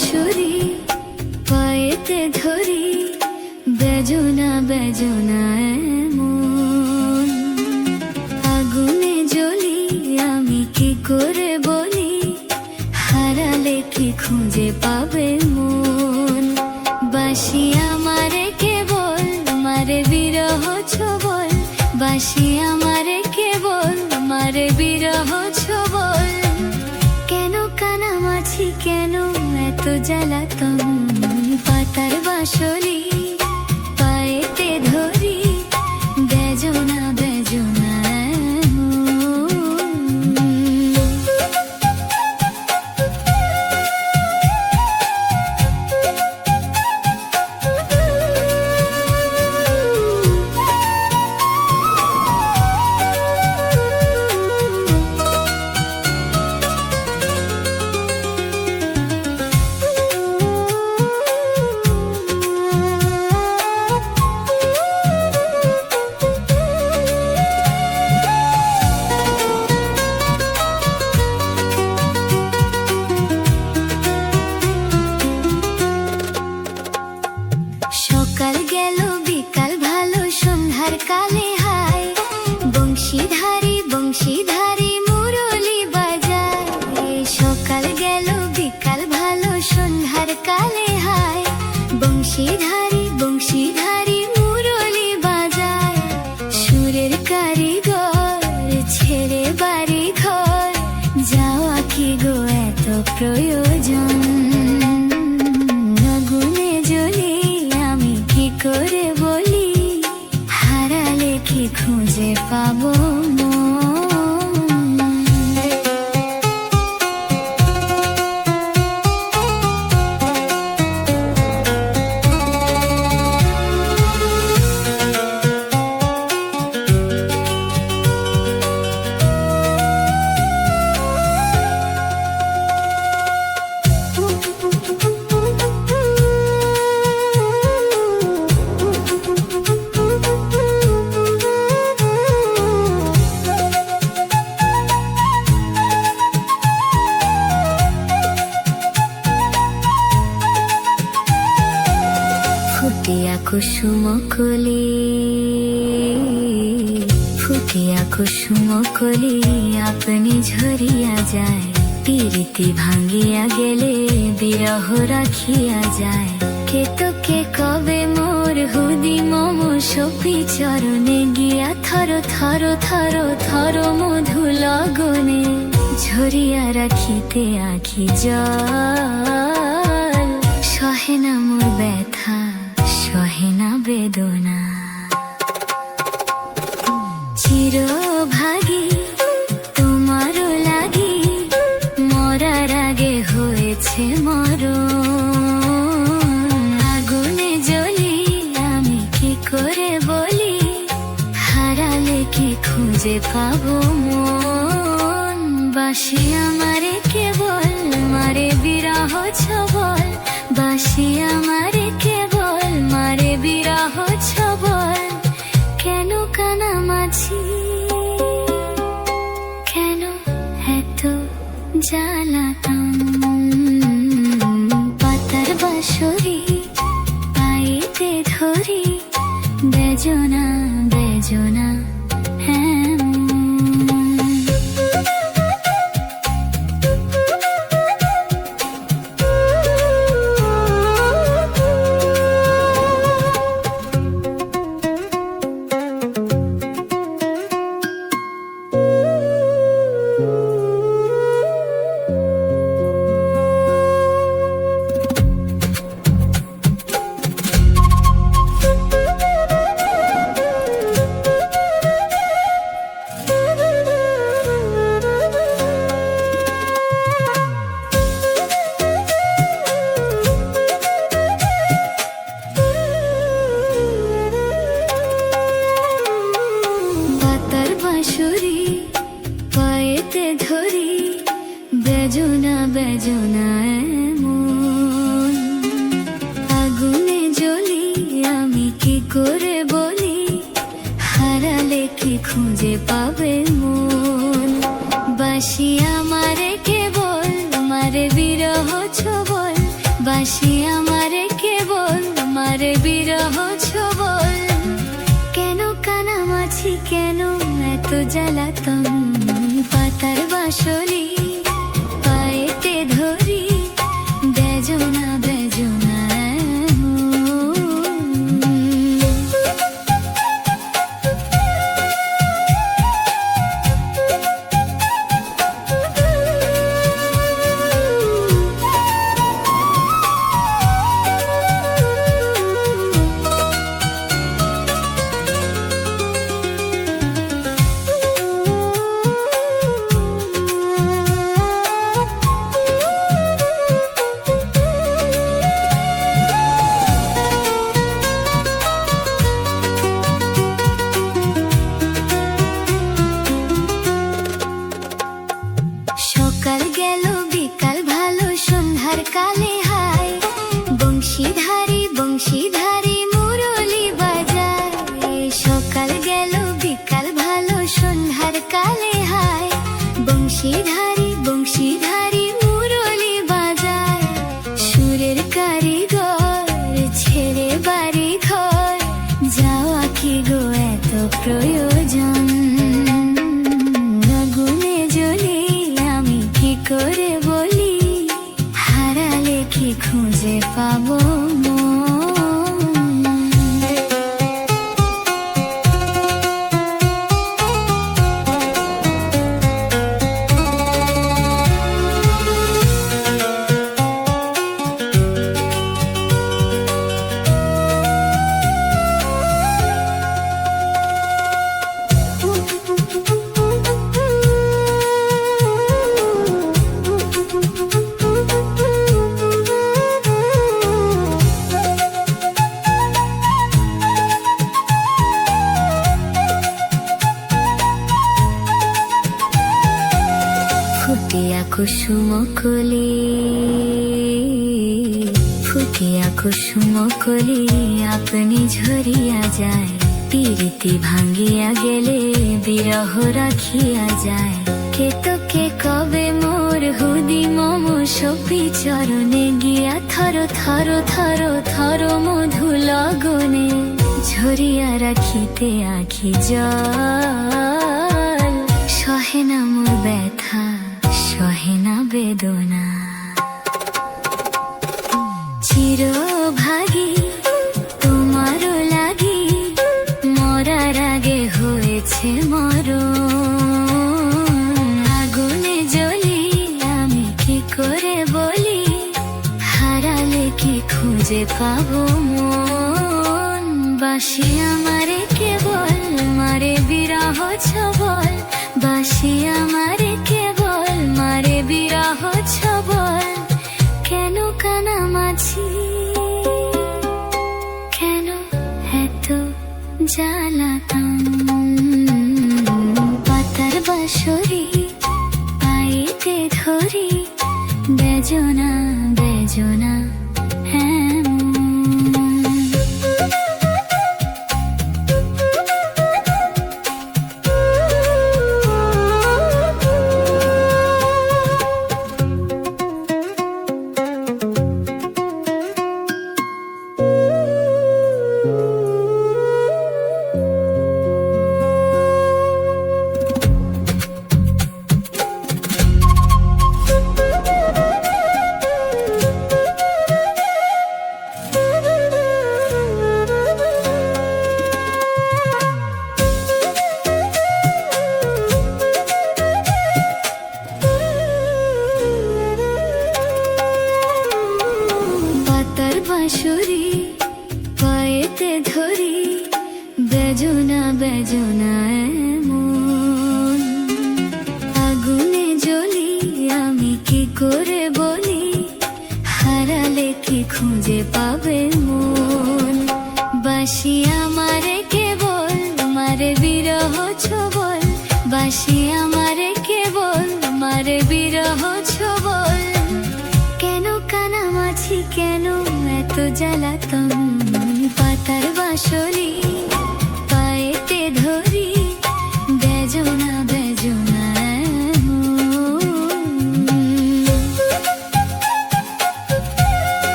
বাঁশুরি পায়েতে ধরি, বেজনা বেজনা এমন। আগুনে জ্বলি আমি কি করে বলি, হারালে কি খুঁজে পাবে মন। বাঁশি আমারে কেবল মারে বিরহ ছবল, বাঁশি আমারে কেবল মারে বিরহ ছবল। কেন কানামাছি, কেন এত জ্বালাতন, পাতার বাঁশরি পায়েতে ধরি, বেজনা বেজনা কালে হায়, বংশীধারী বংশীধারী মুরলি বাজায়। সকাল গেল বিকাল ভালো সন্ধ্যার কালে হায়, বংশীধারী বংশীধারী মুরলি বাজায়। সুরের কারিগর ছেড়ে বাড়ি ঘর, যাওয়া কি গো এত প্রয়োজন। আগুনে জ্বলি আমি কি করে বলি, কি খুঁজে পাবো ফুটিয়া কুসুম কলি, ফুটিয়া কুসুম কলি আপনি ঝরিয়া যায়। প্রীতি ভাঙ্গিয়া গেলে বিরহ রাখিয়া যায়। কে তো কে কবে মোর হুদি মম সপি চরণে গিয়া থর থর থর থর মধু লগনে, ঝরিয়া রাখিতে আখি জল। সহে না মোর ব্যথা, সহে না বেদনা, চিরভাগী তোমারও লাগি, মরার আগে হয়েছে মরণ। আগুনে জ্বলি আমি কি করে বলি, হারালে কি খুঁজে পাবো মন। বাঁশি আমারে কেবল মারে বিরহ ছবল, বাঁশি আমারে কেবল মারে বিরহ ছবল। কেন কানামাছি, কেন এত জ্বালাতন। পাতার বাঁশরি পায়েতে ধরি, বেজনা বেজনা পায়েতে ধরি, বেজনা বেজনা এমন। আগুনে জ্বলি আমি কি করে বলি, হারালে কি খুঁজে পাবে মন। বাঁশি আমারে কেবল মারে বিরহ ছবল, বাসি আমারে কেবল মারে বিরহ ছবল। কেন কানামাছি কেন এত জ্বালাতন, পাতার বাসলি পায়েতে ধরি বেজনা বেজনা সকাল গেল বিকাল ভালো সন্ধ্যার কালে হায়, বংশীধারী বংশীধারী মুরলি বাজায়। সকাল গেল বিকাল ভালো সন্ধ্যার কালে হায়, বংশীধারী বংশীধারী মুরলি বাজায়। সুরের কারিগর ছেড়ে বাড়ি ঘর, যাওয়া কি গো এত প্রয়োজন। করে বলি হারালে কি খুঁজে পাবো ফুটিয়া কুসুম কলি, ফুটিয়া কুসুম কলি আপনি ঝরিয়া যায়। প্রীতি ভাঙ্গিয়া গেলে বিরহ রাখিয়া যায়। কে তোকে কবে মোর হুদি মম সপি চরণে গিয়া থর থর থর থর মধু লগনে ঝরিয়া রাখিতে আখি জল। সহে না মোর ব্যথা সহে না বেদনা, চিরভাগী তোমার লাগি মরার আগে হয়েছে মরণ। আগুনে জ্বলি আমি কি করে বলি হারালে কি খুঁজে পাবো মন। বাসি আমারে কেবল মারে বিরহ ছবল, বাসি আমারে কেবল মারে বিরহ ছবল। কেন কানামাছি কেন এত জ্বালাতন, পাতার বাসরি পাইতে ধরি বেজনা বেজনা বাঁশুরি পায়েতে ধরি বেজনা বেজনা এমন। আগুনে জ্বলি আমি কি করে বলি হারালে কি খুঁজে পাবে মন। বাসি আমারে কেবল মারে বিরহ ছবল, বাসি আমারে কেবল মারে বিরহ ছবল। কেন কানামাছি কেন এত জ্বালাতন, পাতার বাসলি পায়েতে ধরি বেজনা বেজনা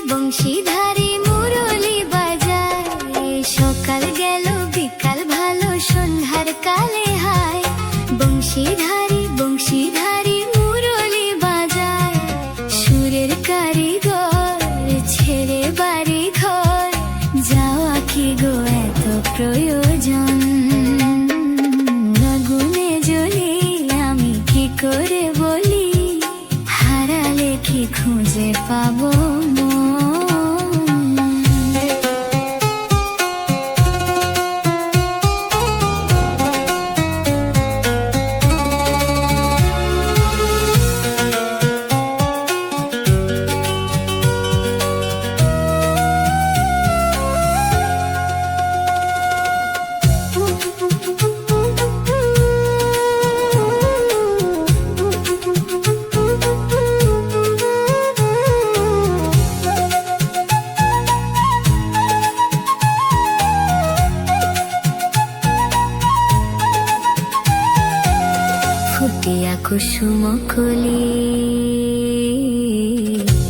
বংশীধারী মুরলি বাজায়। সকাল গেল বিকাল ভালো সন্ধ্যার কালে হায়। বংশীধারী মুরলি বাজায়। সুরের কারিগর ছেড়ে বাড়ি ঘর, যাওয়া কি গো এত প্রয়োজন। আগুনে জ্বলি আমি কি করে বলি, হারালে কি খুঁজে পাবো মন।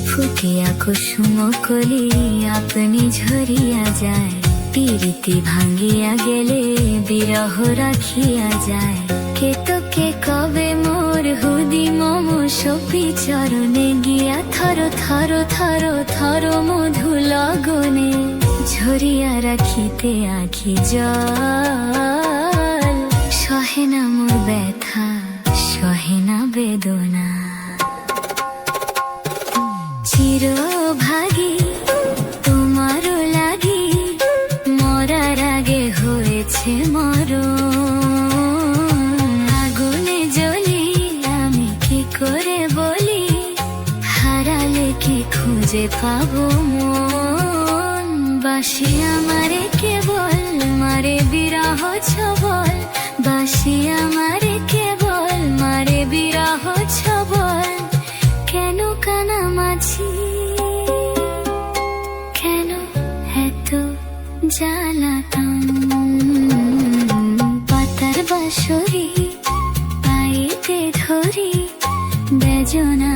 ফুটিয়া কুসুম কলি আপনি ঝরিয়া যায়। প্রীতি ভাঙ্গিয়া গেলে বিরহ রাখিয়া যায়। কে কবে মোর হুদি মম সপি চরণে গিয়া থর মধু লগনে ঝরিয়া রাখিতে আখি জল। সহে না মোর ব্যথা সহে না বেদনা, চিরভাগী তোমারও লাগি মরার আগে হয়েছে মরণ। আগুনে জ্বলি আমি কি করে বলি, হারালে কি খুঁজে পাবো মন। বাসি আমারে কেবল মারে বিরহ ছবল, বাসি আমারে কেবল মারে বিরহ ছবল। কেন কানামাছি, কেন এত জ্বালাতন। পাতার বাঁশরি পাইতে ধরি, বেজনা